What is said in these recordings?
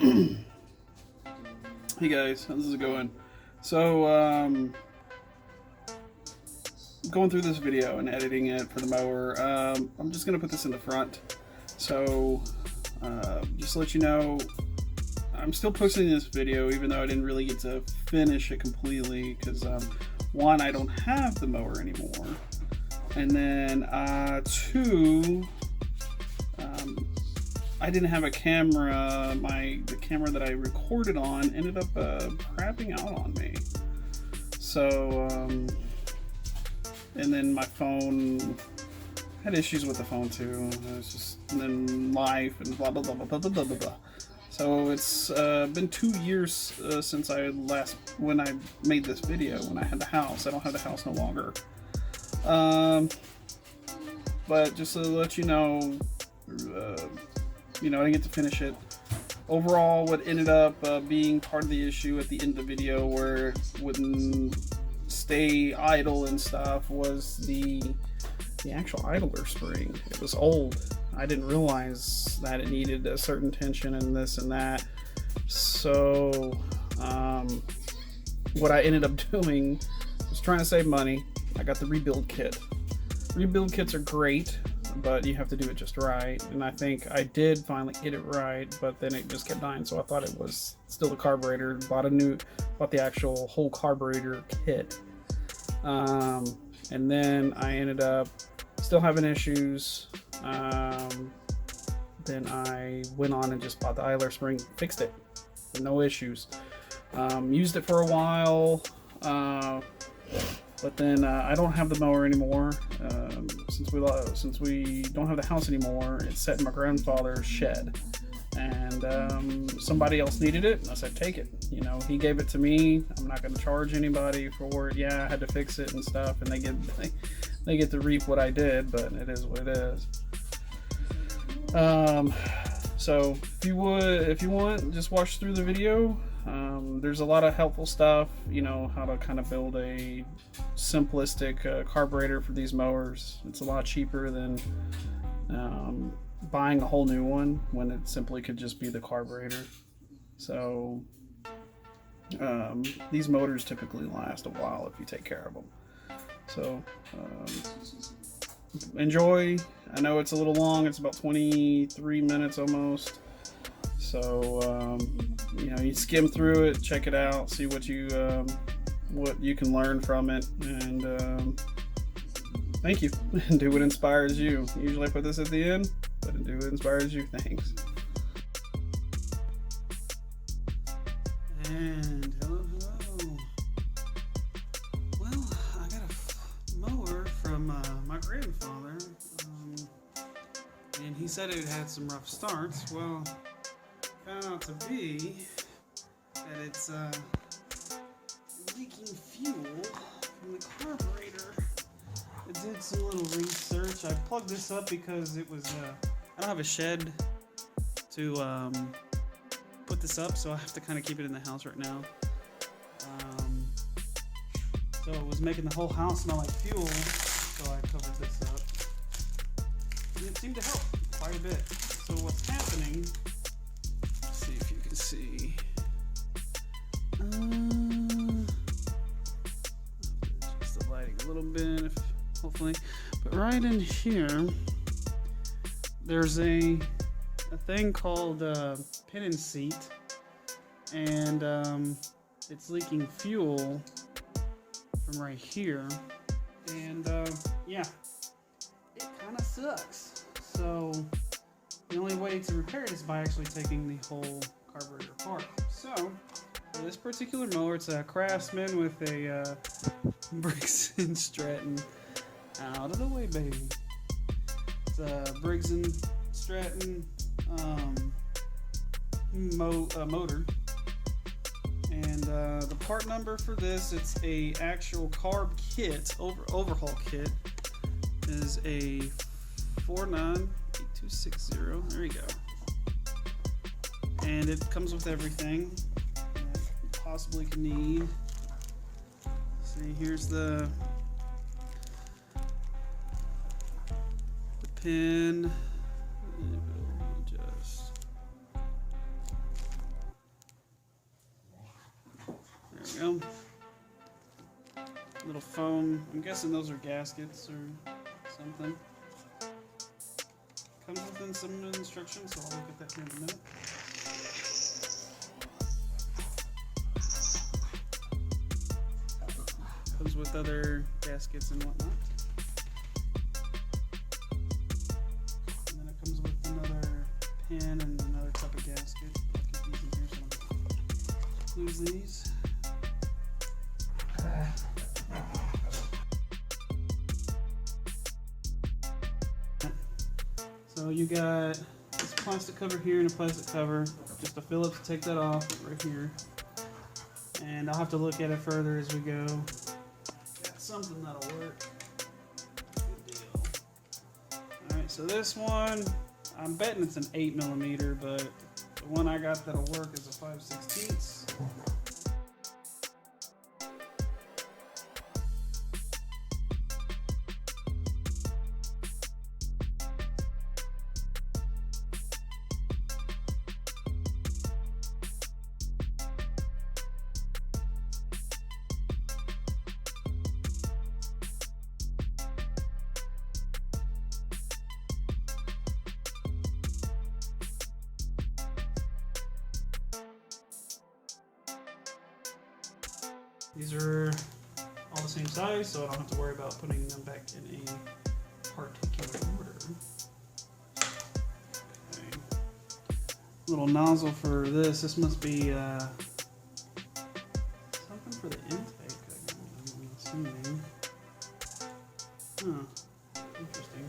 Hey guys, how's this going? So, going through this video and editing it for the mower. I'm just gonna put this in the front. So, just to let you know, I'm still posting this video even though I didn't really get to finish it completely because, one, I don't have the mower anymore, and then two, I didn't have a camera. The camera that I recorded on ended up crapping out on me. So, and then my phone had issues with the phone too. It was just, and then life and blah blah blah blah blah blah blah blah. So it's been 2 years since when I made this video, when I had the house. I don't have the house no longer. But just to let you know, I didn't get to finish it. Overall, what ended up being part of the issue at the end of the video, where it wouldn't stay idle and stuff, was the actual idler spring. It was old. I didn't realize that it needed a certain tension and this and that. So what I ended up doing was trying to save money. I got the rebuild kit. Rebuild kits are great, but you have to do it just right. And I think I did finally get it right, but then it just kept dying. So I thought it was still the carburetor. Bought the actual whole carburetor kit. And then I ended up still having issues. Then I went on and just bought the idler spring, fixed it, no issues. Used it for a while, but then I don't have the mower anymore. Since we don't have the house anymore, it's set in my grandfather's shed, and somebody else needed it. And I said, take it. He gave it to me. I'm not going to charge anybody for it. Yeah, I had to fix it and stuff, and they get to reap what I did, but it is what it is. So if you want, just watch through the video. There's a lot of helpful stuff, how to kind of build a simplistic carburetor for these mowers. It's a lot cheaper than buying a whole new one when it simply could just be the carburetor. So these motors typically last a while if you take care of them. So enjoy. I know it's a little long. It's about 23 minutes almost. So you skim through it, check it out, see what you can learn from it, and thank you. And do what inspires you. Usually I put this at the end, but do what inspires you. Thanks. And hello. Well, I got a mower from my grandfather, and he said it had some rough starts. Well, found out to be that it's leaking fuel from the carburetor. I did some little research. I plugged this up because it was I don't have a shed to put this up, so I have to kind of keep it in the house right now. So it was making the whole house smell like fuel, so I covered this up, and it seemed to help quite a bit. So what's happening? Let's see if you can see. Just the lighting a little bit, hopefully. But right in here, there's a thing called pin and seat, and it's leaking fuel from right here, and yeah, it kind of sucks. So the only way to repair it is by actually taking the whole carburetor apart. So for this particular mower, it's a Craftsman with a Briggs and Stratton. Out of the way, baby. It's a Briggs and Stratton motor. And the part number for this, it's a actual carb kit, overhaul kit, is a 498260. There you go. And it comes with everything that you possibly can need. See, here's the pin. Just go. Little foam. I'm guessing those are gaskets or something. Comes within some instructions, so I'll look at that here in a minute. Comes with other gaskets and whatnot. And then it comes with another pin and another type of gasket. I'll keep these in here so I don't lose these. So you got this plastic cover here and a plastic cover. Just a Phillips to take that off right here. And I'll have to look at it further as we go. Got something that'll work. Good deal. Alright, so this one, I'm betting it's an 8mm, but the one I got that'll work is a 5/16. These are all the same size, so I don't have to worry about putting them back in a particular order. Okay. Little nozzle for this. This must be something for the intake, I'm assuming. Huh. Interesting.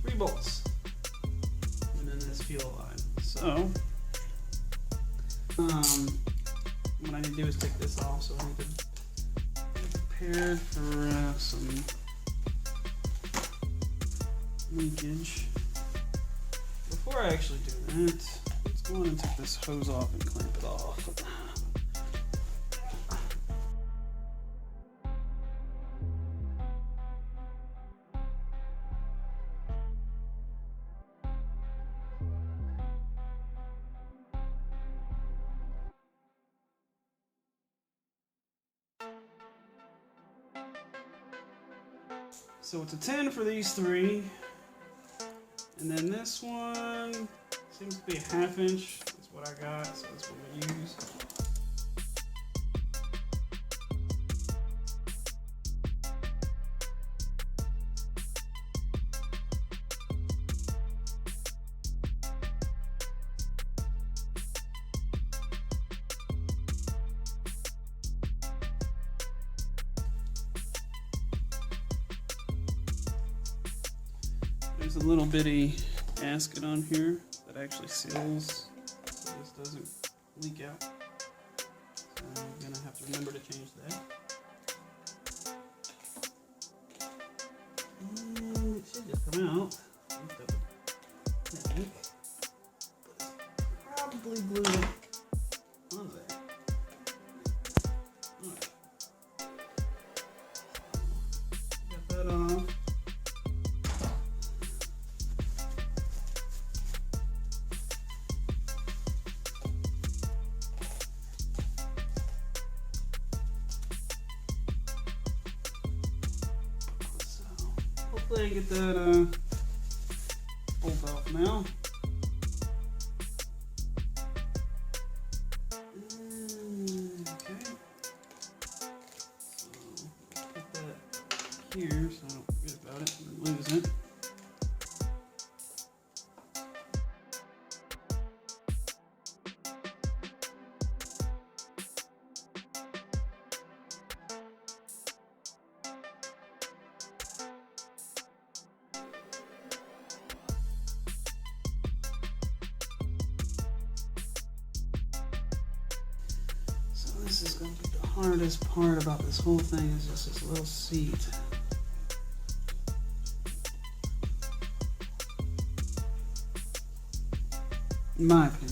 Three bolts. And then this fuel line. So, what I need to do is take this off, so I need to be prepared for some leakage. Before I actually do that, let's go on and take this hose off and clamp it off. So it's a 10 for these three, and then this one seems to be a 1/2 inch. That's what I got, so that's what we use. There's a little bitty gasket on here that actually seals so this doesn't leak out. So I'm gonna have to remember to change that. And it should just come out. Probably glued it on there. Alright. Got that off. Hopefully I get that bolt off now. Okay. So put that here so I don't forget about it and lose it. This is going to be the hardest part about this whole thing is just this little seat. In my opinion.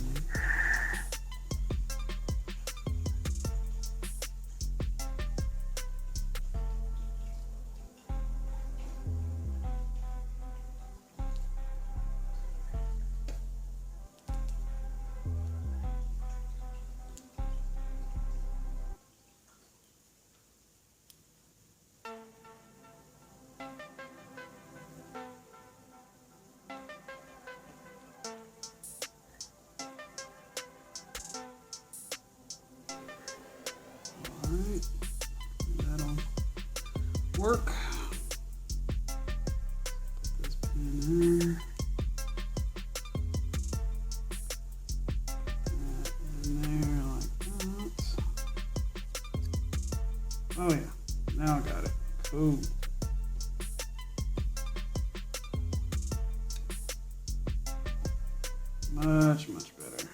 work. Put this pin in there. Oh yeah, now I got it. Cool. Much better.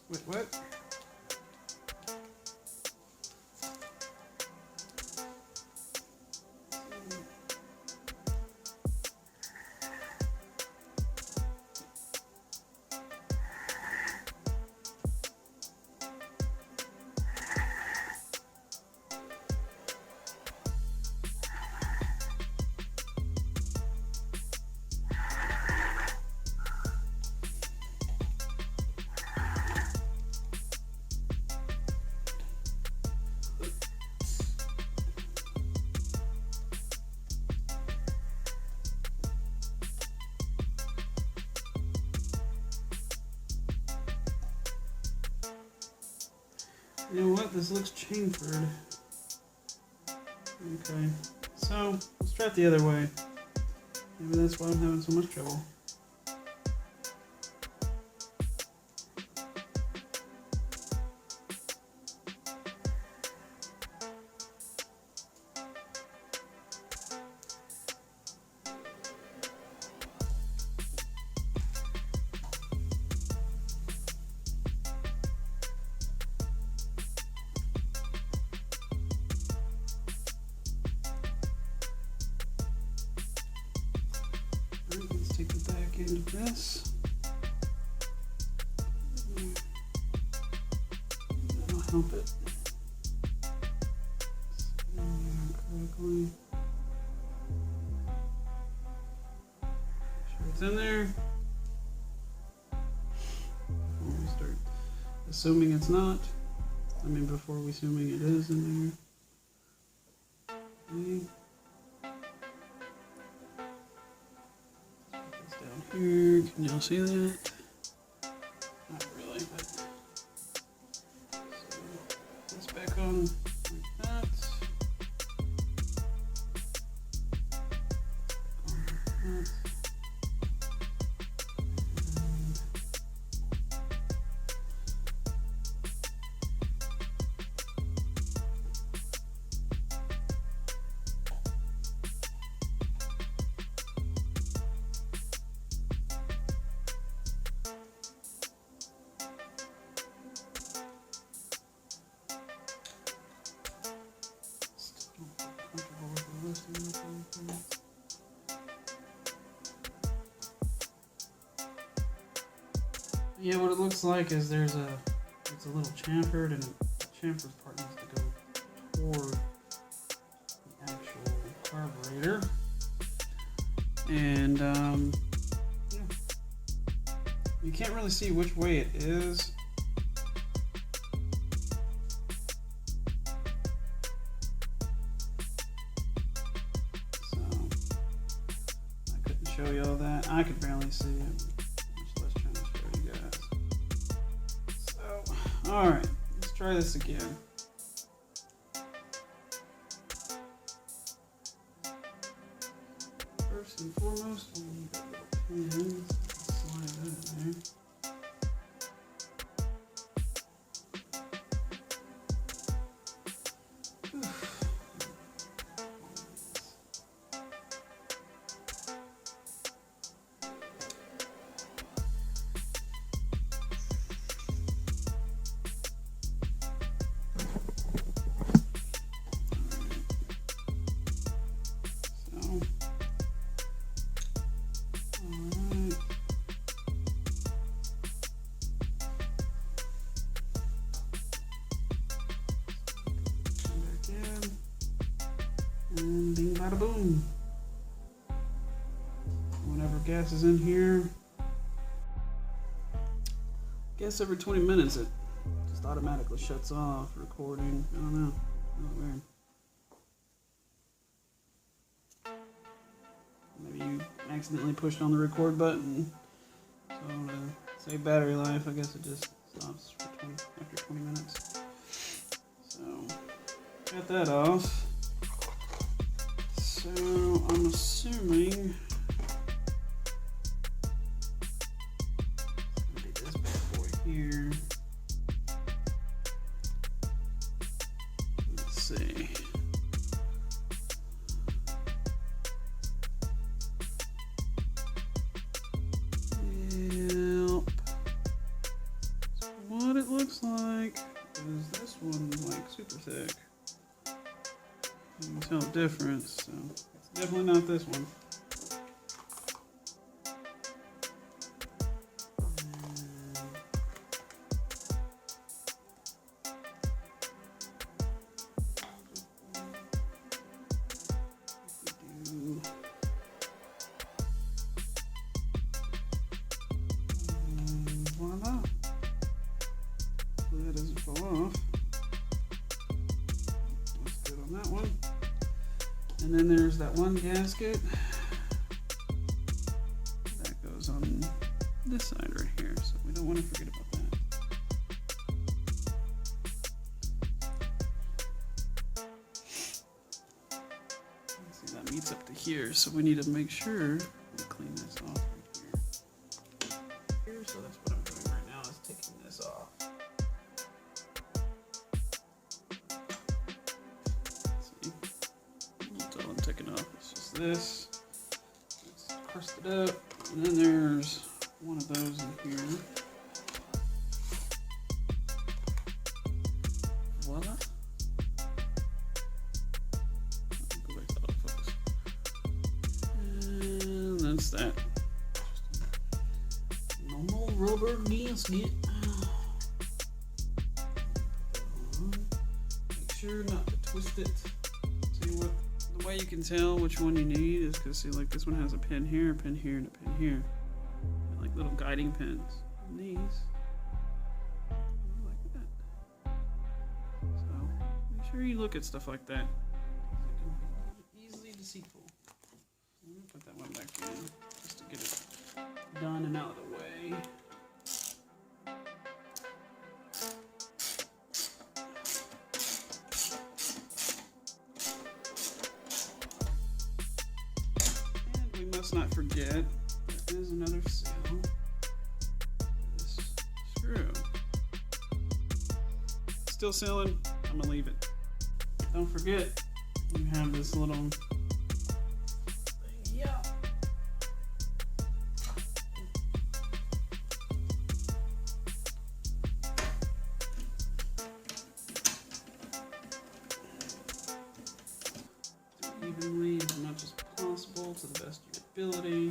Wait, what? You know what? This looks chamfered. Okay, so let's try it the other way. Maybe that's why I'm having so much trouble. Let's take the back end of this. That'll help it. Correctly. Make sure it's in there. Before we start assuming it's not. I mean, before we assuming it is in there. Okay. Here, can y'all see that? Not really, but so this back on like that. Yeah, what it looks like is it's a little chamfered, and the chamfered part needs to go toward the actual carburetor. And yeah, you can't really see which way it is. So I couldn't show you all that. I could barely see it. Alright, let's try this again. First and foremost, we'll need that little pin. Slide that in there. And bing bada boom. Whenever gas is in here, guess every 20 minutes it just automatically shuts off recording. I don't know. Weird. Maybe you accidentally pushed on the record button. So to save battery life, I guess it just stops for after 20 minutes. So got that off. So I'm assuming this bad boy here. Let's see. Yep. So what it looks like is this one like super thick. You can tell the difference, so it's definitely not this one. Voila. That doesn't fall off. That's good on that one. And then there's that one gasket that goes on this side right here, so we don't want to forget about that. Let's see, that meets up to here, so we need to make sure we clean this off right here. So that's what I'm doing right now, is taking this off. This, it's crusted up, and then there's one of those in here. Voila. Go back to autofocus. And that's that. Normal rubber gasket. Make sure not to twist it. See what? The way you can tell which one you need is because, see, like this one has a pin here, a pin here, and a pin here. And like little guiding pins. And these, like that. So, make sure you look at stuff like that. It can be easily deceitful. I'm going to put that one back in just to get it done and out of the way. Let's not forget, there is another seal for this screw. Still sealing, I'm gonna leave it. Don't forget, you have this little thing. Yeah. Evenly, as much as possible, to the best of your ability.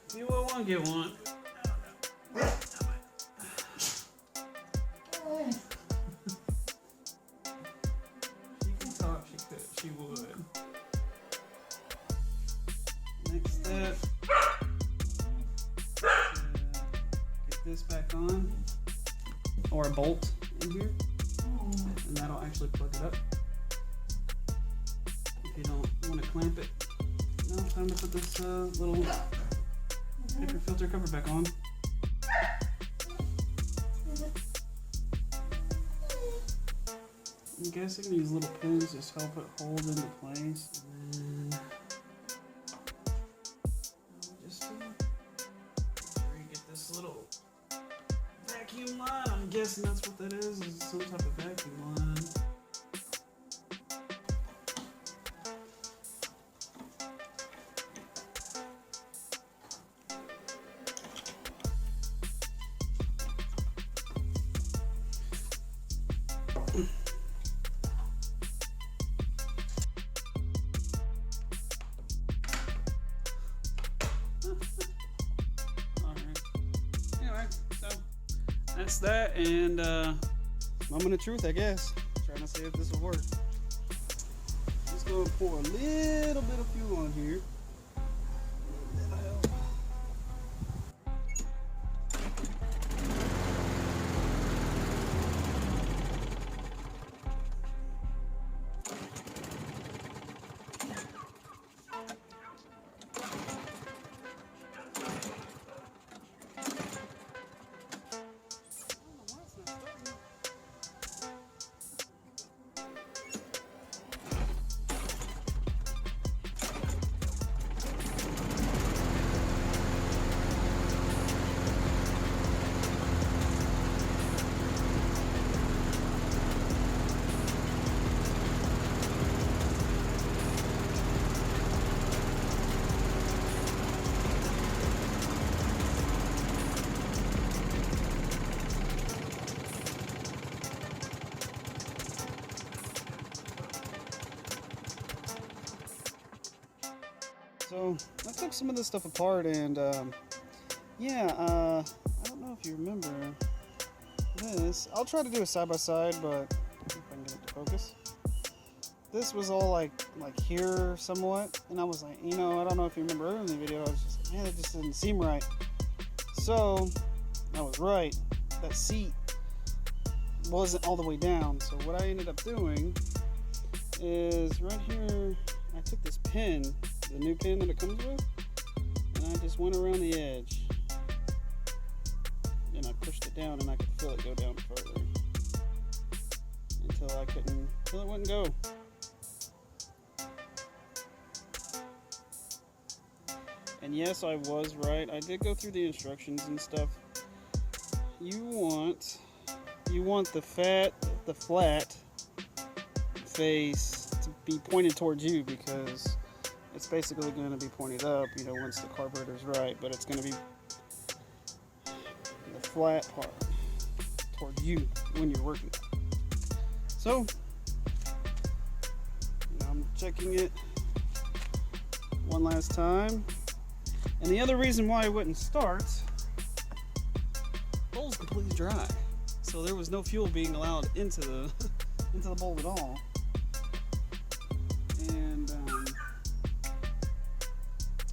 If you will one, get one. I don't know. She can talk, she could, she would. Next step, get this back on, or a bolt in here. And that'll actually plug it up. If you don't want to clamp it, now it's time to put this little paper filter cover back on. I'm guessing these little pins just help it hold into place. And then just make sure you get this little vacuum line. I'm guessing that's what that is some type of vacuum line. That's that, and moment of truth, I guess. Trying to see if this will work. Just gonna pour a little bit of fuel on here. That'll help. So I took some of this stuff apart, and yeah, I don't know if you remember this. I'll try to do a side by side, but if I can get it to focus. This was all like here somewhat, and I was like, you know, I don't know if you remember earlier in the video, I was just like, man, it just didn't seem right. So I was right. That seat wasn't all the way down. So what I ended up doing is right here, I took this pin, the new pin that it comes with, and I just went around the edge, and I pushed it down, and I could feel it go down further until it wouldn't go. And yes, I was right. I did go through the instructions and stuff. You want the flat face to be pointed towards you, because it's basically going to be pointed up, you know, once the carburetor's right, but it's going to be the flat part towards you when you're working. So, I'm checking it one last time. And the other reason why it wouldn't start, the bowl's completely dry. So there was no fuel being allowed into the bowl at all. And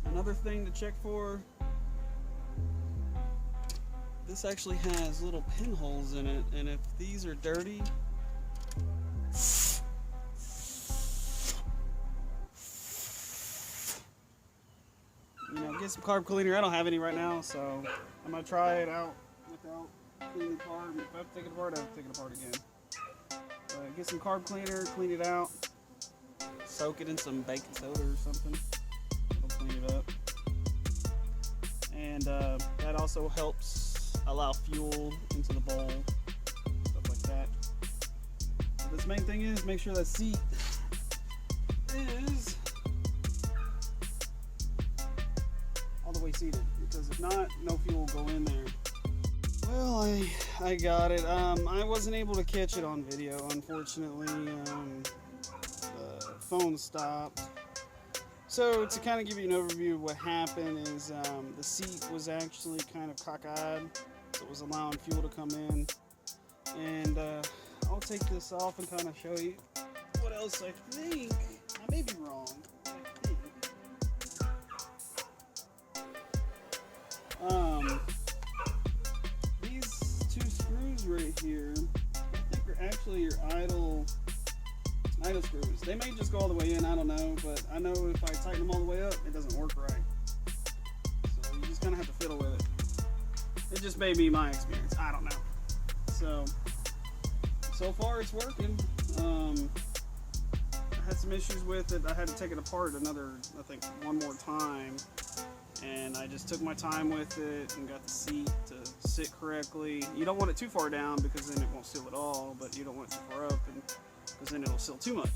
another thing to check for, this actually has little pinholes in it, and if these are dirty, get some carb cleaner. I don't have any right now, so I'm gonna try it out without cleaning the carb. If I have to take it apart, I have to take it apart again. Get some carb cleaner, clean it out, soak it in some baking soda or something. It'll clean it up, and that also helps allow fuel into the bowl, stuff like that. But this main thing is make sure that seat is all the way seated, because if not, no fuel will go in there. Well, I got it. I wasn't able to catch it on video, unfortunately. The phone stopped. So to kind of give you an overview of what happened is the seat was actually kind of cockeyed, so it was allowing fuel to come in. And I'll take this off and kind of show you what else I think. I may be wrong. These two screws right here, I think are actually your idle screws. They may just go all the way in, I don't know, but I know if I tighten them all the way up, it doesn't work right. So you just kind of have to fiddle with it. It just may be my experience, I don't know. So far it's working. I had some issues with it. I had to take it apart I think one more time. And I just took my time with it and got the seat to sit correctly. You don't want it too far down, because then it won't seal at all, but you don't want it too far up, because then it'll seal too much.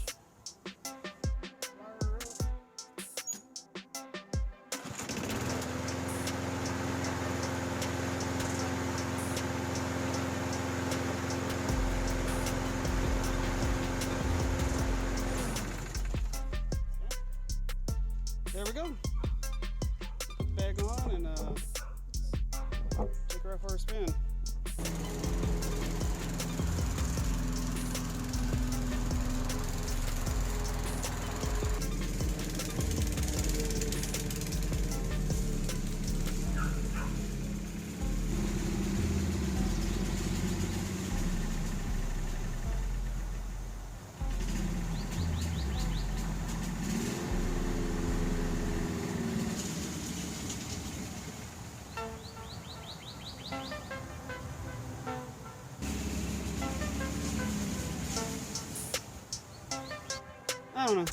There we go. Bag on and take her out for a spin. I don't know.